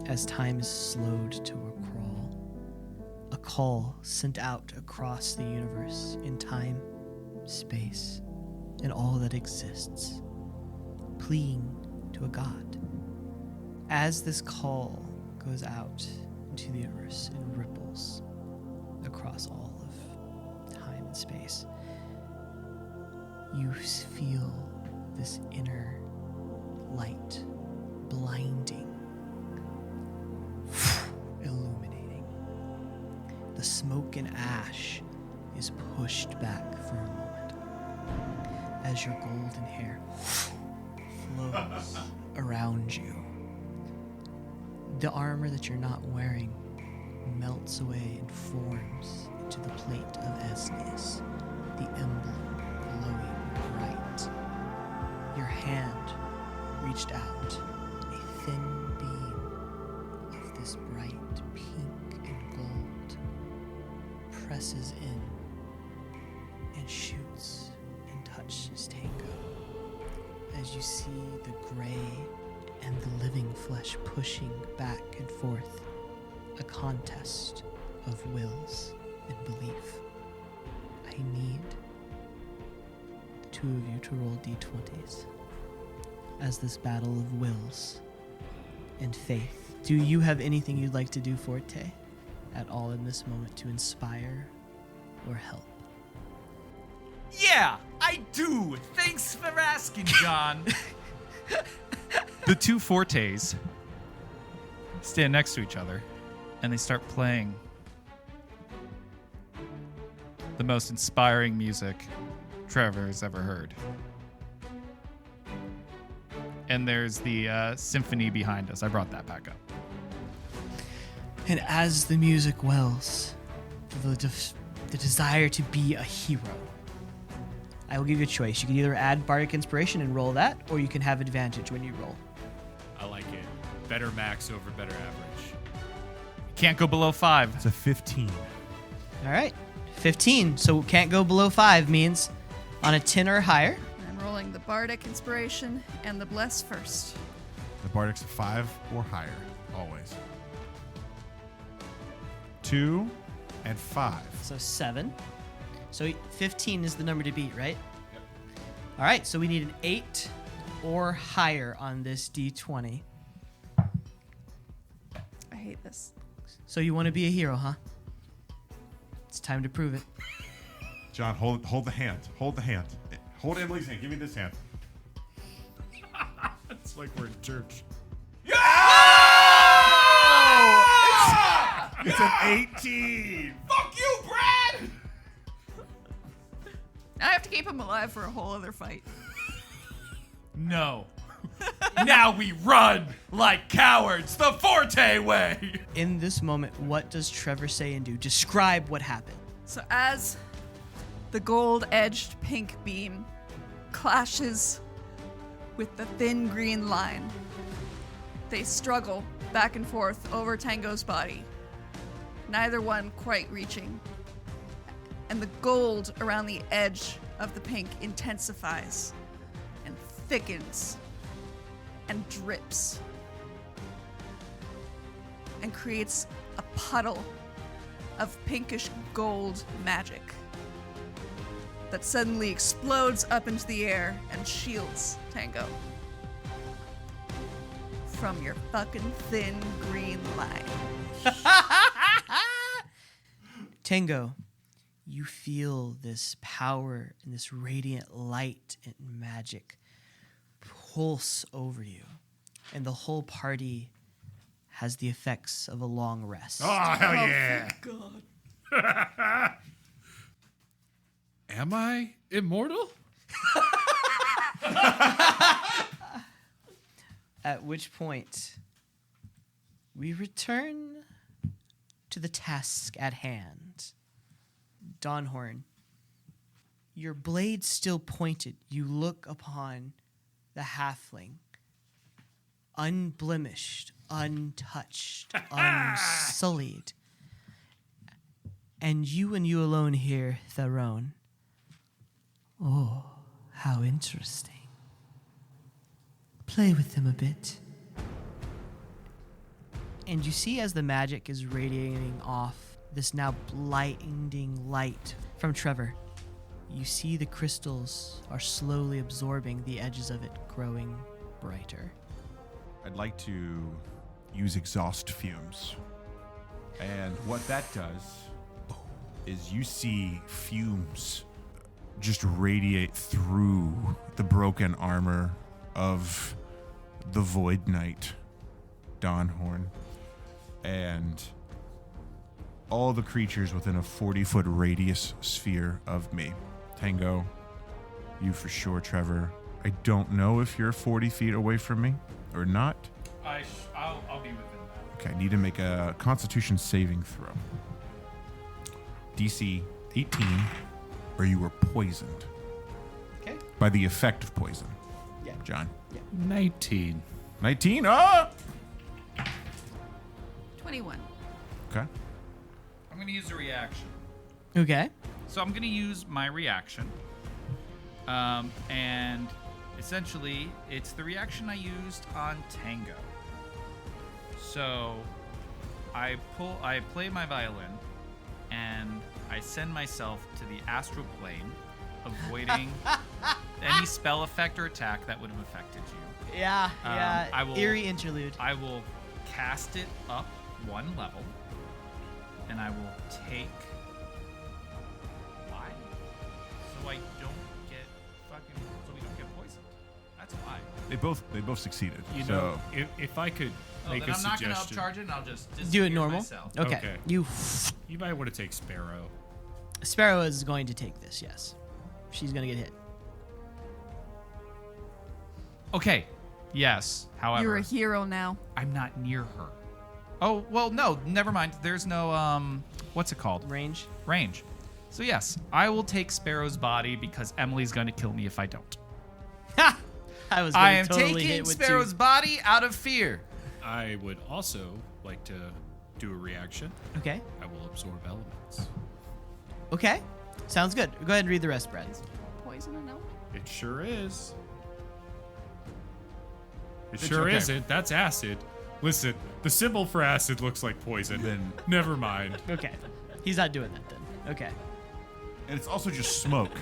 As time is slowed to a crawl, a call sent out across the universe in time, space, and all that exists, pleading to a god. As this call goes out into the universe, it ripples across all of time and space. You feel this inner light blinding, illuminating. The smoke and ash is pushed back for a moment as your golden hair flows around you. The armor that you're not wearing melts away and forms into the plate of Esnius, the emblem glowing bright. Your hand reached out, a thin beam of this bright pink and gold presses in and shoots and touches Tango as you see the gray and the living flesh pushing back and forth, a contest of wills and belief. I need the two of you to roll d20s as this battle of wills and faith. Do you have anything you'd like to do, Forte, at all in this moment to inspire or help? Yeah, I do. Thanks for asking, John. The two Fortes stand next to each other, and they start playing the most inspiring music Trevor has ever heard. And there's the symphony behind us. I brought that back up. And as the music wells, the desire to be a hero, I will give you a choice. You can either add Bardic Inspiration and roll that, or you can have advantage when you roll. I like it. Better max over better average. Can't go below 5. It's a 15. All right. 15. So can't go below 5 means on a 10 or higher. I'm rolling the Bardic Inspiration and the Bless first. The Bardic's a 5 or higher, always. 2 and 5. So 7. So 15 is the number to beat, right? Yep. All right. So we need an 8 or higher on this D20. I hate this. So you want to be a hero, huh? It's time to prove it. John, hold the hand. Hold the hand. Hold Emily's hand. Give me this hand. It's like we're in church. It's an 18. Fuck you, Brad! I have to keep him alive for a whole other fight. No. Now we run like cowards the Forte way. In this moment, what does Trevor say and do? Describe what happened. So as the gold-edged pink beam clashes with the thin green line, they struggle back and forth over Tango's body, neither one quite reaching. And the gold around the edge of the pink intensifies and thickens and drips and creates a puddle of pinkish gold magic that suddenly explodes up into the air and shields Tango from your fucking thin green line. Tango, you feel this power and this radiant light and magic pulse over you, and the whole party has the effects of a long rest. Oh, hell yeah. God. Am I immortal? At which point, we return to the task at hand. Dawnhorne, your blade still pointed. You look upon the halfling, unblemished, untouched, unsullied. And you alone here, Theron. Oh, how interesting. Play with them a bit. And you see as the magic is radiating off this now blinding light from Trevor, you see the crystals are slowly absorbing the edges of it, growing brighter. I'd like to use exhaust fumes. And what that does is you see fumes just radiate through the broken armor of the Void Knight, Dawnhorne, and all the creatures within a 40-foot radius sphere of me. Tango, you for sure, Trevor. I don't know if you're 40 feet away from me or not. I'll be within that. Okay, I need to make a Constitution saving throw. DC 18, or you were poisoned. Okay. By the effect of poison. Yeah. John. 19. 19? Ah! 21. Okay. I'm going to use a reaction. Okay. So I'm going to use my reaction. And essentially, it's the reaction I used on Tango. So I play my violin, and I send myself to the astral plane, avoiding any spell effect or attack that would have affected you. Yeah, eerie interlude. I will cast it up one level, and I will take why? So I don't get so we don't get poisoned. That's why. They both succeeded. You so know, if I could make then a I'm not gonna suggestion. upcharge it, and I'll just Do it disappear normal. myself. Okay. You might want to take Sparrow. Sparrow is going to take this, yes. She's going to get hit. Okay. Yes. However, You're a hero now. I'm not near her. Oh, well, no, never mind. There's no, what's it called? Range. Range. So, yes, I will take Sparrow's body because Emily's going to kill me if I don't. Ha! I was I gonna am totally taking hit with Sparrow's two. body out of fear. I would also like to do a reaction. Okay. I will absorb elements. Okay. Sounds good. Go ahead and read the rest, Brad. Poison an element? It sure is. It It's sure okay. isn't. That's acid. Listen, the symbol for acid looks like poison. Then- Never mind. Okay. He's not doing that then. Okay. And it's also just smoke.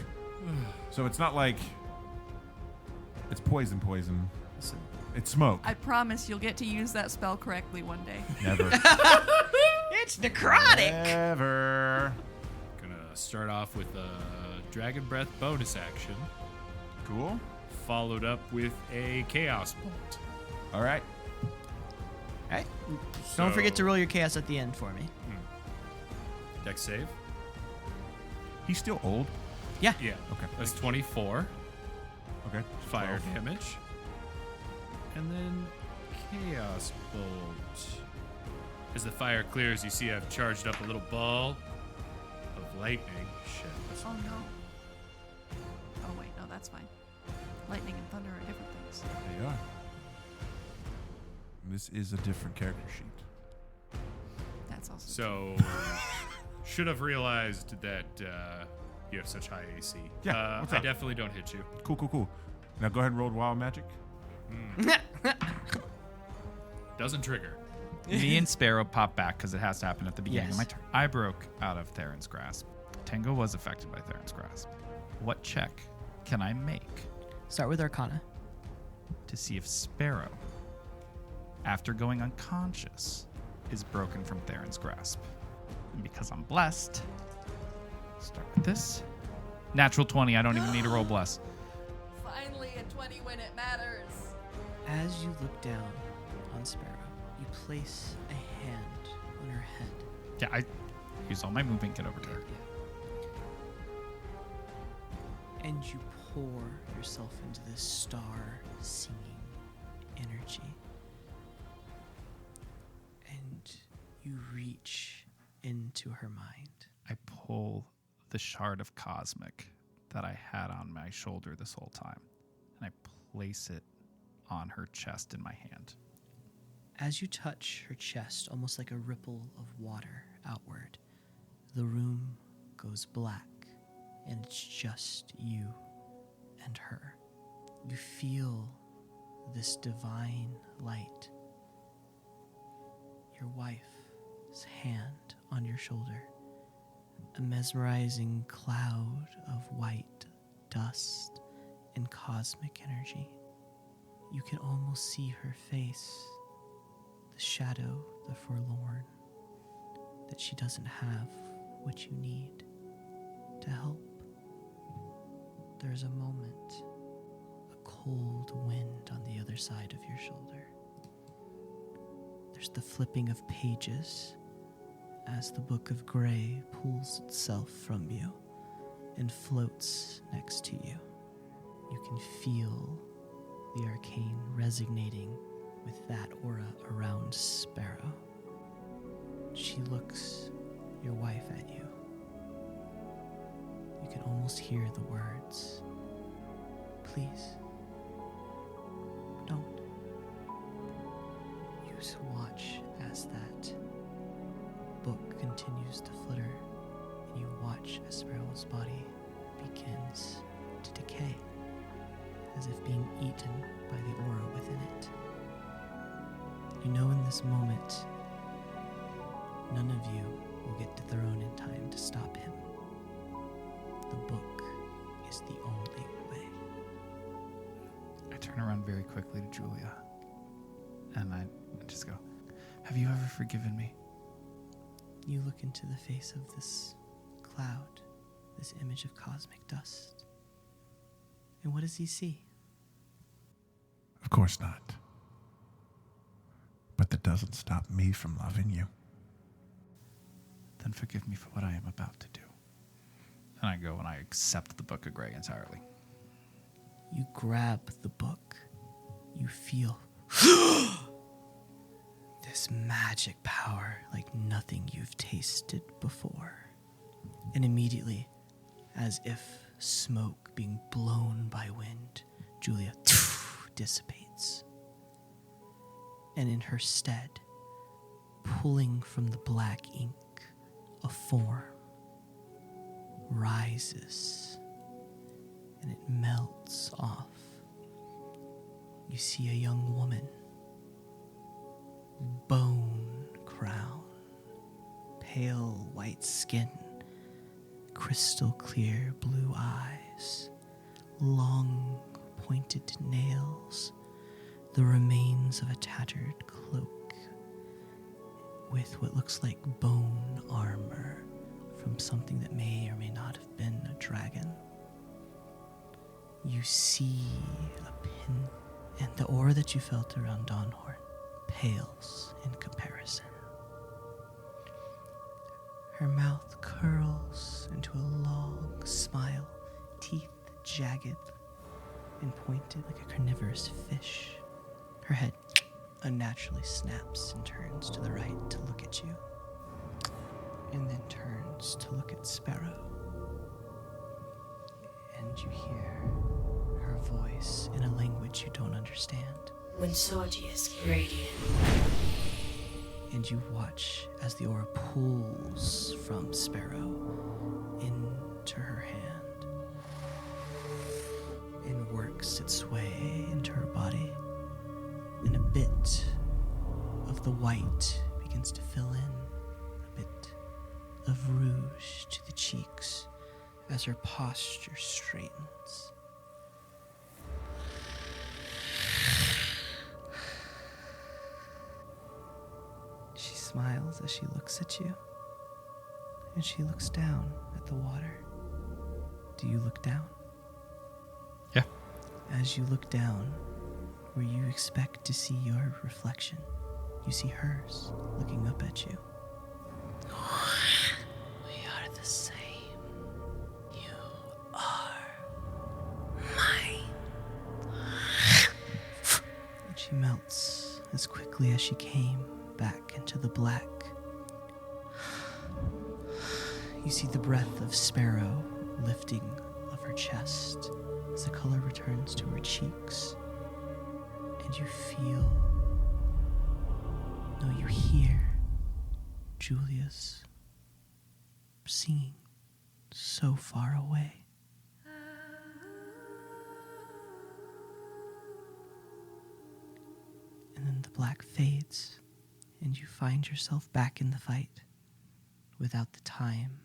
So it's not like it's poison. It's smoke. I promise you'll get to use that spell correctly one day. Never. It's necrotic. Never. Gonna start off with a Dragon Breath bonus action, Cool. followed up with a Chaos Bolt. All right. All right. Don't forget to roll your chaos at the end for me. Dex save. He's still old. Yeah. Yeah. Okay. That's 24 Okay. fire 12. damage. And then Chaos Bolt. As the fire clears, you see I've charged up a little ball of lightning. Shit. That's Oh no. Oh wait, no, that's fine. Lightning and thunder are different things. They are. This is a different character sheet. That's also So, should have realized that you have such high AC. Yeah, what's I up? definitely don't hit you. Cool. Now go ahead and roll wild magic. Doesn't trigger. Me and Sparrow pop back because it has to happen at the beginning Yes. of my turn. I broke out of Theron's grasp. Tango was affected by Theron's grasp. What check can I make Start with Arcana. to see if Sparrow, after going unconscious, is broken from Theron's grasp? And because I'm blessed, start with this. Natural 20. I don't even need to roll bless. finally a 20 when it matters. As you look down on Sparrow, you place a hand on her head. Yeah, I use all my movement. Get over to her. And you pour yourself into this star singing energy. And you reach into her mind. I pull the shard of cosmic that I had on my shoulder this whole time, and I place it on her chest in my hand. As you touch her chest, almost like a ripple of water outward, the room goes black, and it's just you and her. You feel this divine light. Your wife's hand on your shoulder, a mesmerizing cloud of white dust and cosmic energy. You can almost see her face, the shadow, the forlorn, that she doesn't have what you need to help. There's a moment, a cold wind on the other side of your shoulder. There's the flipping of pages as the Book of Gray pulls itself from you and floats next to you. You can feel the arcane resonating with that aura around Sparrow. She looks, your wife, at you. You can almost hear the words, "Please, don't." You watch as that book continues to flitter, and you watch as Sparrow's body begins to decay, as if being eaten by the aura within it. You know in this moment, none of you will get to Throne in time to stop him. The book is the only way. I turn around very quickly to Julia, and I just go, "Have you ever forgiven me?" You look into the face of this cloud, this image of cosmic dust. And what does he see? Of course not. But that doesn't stop me from loving you. Then forgive me for what I am about to do. And I go and I accept the Book of Grey entirely. You grab the book. You feel this magic power like nothing you've tasted before. And immediately, as if smoke being blown by wind, Julia dissipates. And in her stead, pulling from the black ink, a form rises and it melts off. You see a young woman, bone crown, pale white skin, crystal clear blue eyes, long pointed nails, the remains of a tattered cloak with what looks like bone armor from something that may or may not have been a dragon. You see a pin, and the aura that you felt around Dawnhorne pales in comparison. Her mouth curls into a long smile, teeth jagged and pointed like a carnivorous fish. Her head unnaturally snaps and turns to the right to look at you, and then turns to look at Sparrow. And you hear her voice in a language you don't understand. When Sorgius radiant. And you watch as the aura pulls from Sparrow into her hand and works its way into her body. And a bit of the white begins to fill in, a bit of rouge to the cheeks as her posture straightens. She smiles as she looks at you, and she looks down at the water. Do you look down? Yeah. As you look down, where you expect to see your reflection, you see hers looking up at you. We are the same. You are mine. And she melts as quickly as she came back into the black. You see the breath of Sparrow lifting of her chest as the color returns to her cheeks. And you feel, no, you hear Julia's singing so far away. And then the black fades, and you find yourself back in the fight without the time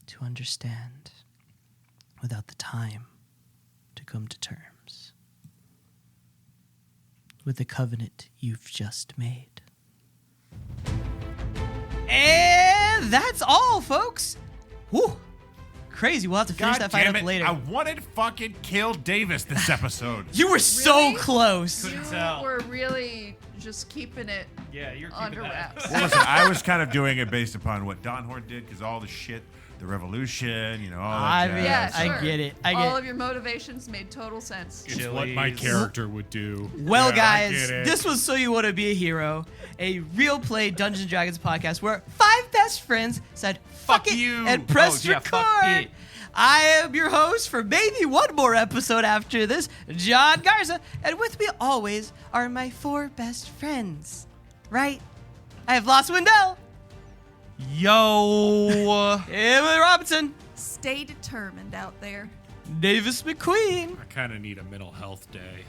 to understand, without the time to come to terms with the covenant you've just made. And that's all, folks. Whew. Crazy. We'll have to finish that fight up later. I wanted to fucking kill Davis this episode. You were so close. Couldn't tell. We're really just keeping it Yeah, you're keeping under that. wraps. Well, listen, I was kind of doing it based upon what Dawnhorne did, because all the shit, the revolution, you know, all that jazz. Yeah, I sure. get it. I All get of your motivations made total sense. It's what my Chilies. character would do. Well, Yeah, I guys, get it. this was So You Want to Be a Hero, a real play Dungeons & Dragons podcast where 5 best friends said, fuck it, you. and pressed Oh, yeah, record. fuck it. I am your host for maybe one more episode after this, John Garza, and with me always are my 4 best friends, right? I have Laus Weindel, Yo. Emily Robinson, Stay determined out there. Davis McQueen, I kind of need a mental health day.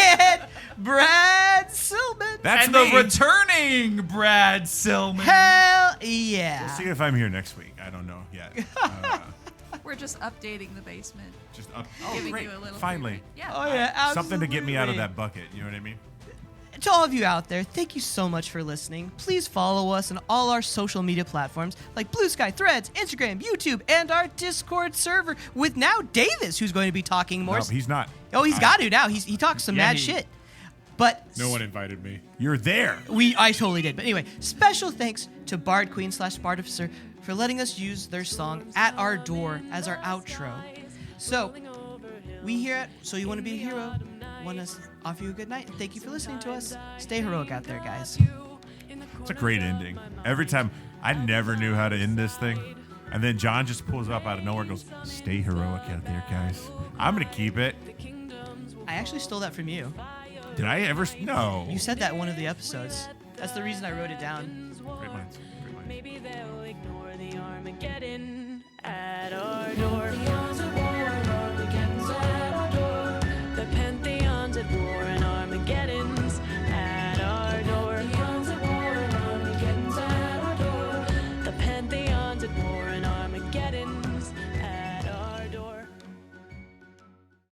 and Brad Silman. That's And me. the returning Brad Silman. Hell yeah. We'll see if I'm here next week. I don't know yet. We're just updating the basement. Just up. Giving Great. you a little Finally. preview. Yeah. Oh, yeah, absolutely. Something to get me out of that bucket. You know what I mean? To all of you out there, thank you so much for listening. Please follow us on all our social media platforms like Blue Sky, Threads, Instagram, YouTube, and our Discord server with now Davis, who's going to be talking more. No, he's not. Oh, he's got to now. He talks some mad shit. But No one invited me. You're there. I totally did. But anyway, special thanks to Bard Queen / Bard Officer for letting us use their song At Our Door as our outro. So, we here at So You Want to Be a Hero want to offer you a good night. And thank you for listening to us. Stay heroic out there, guys. It's a great ending. Every time, I never knew how to end this thing. And then John just pulls up out of nowhere and goes, stay heroic out there, guys. I'm going to keep it. I actually stole that from you. Did I ever? No. You said that in one of the episodes. That's the reason I wrote it down. Great minds. Great minds. Maybe they'll ignore the Armageddon at our door. Pantheons at war and Armageddon's at our door. The Pantheons at war and Armageddon's at our door. Pantheons at war and Armageddon's at our door. The Pantheons at war and Armageddon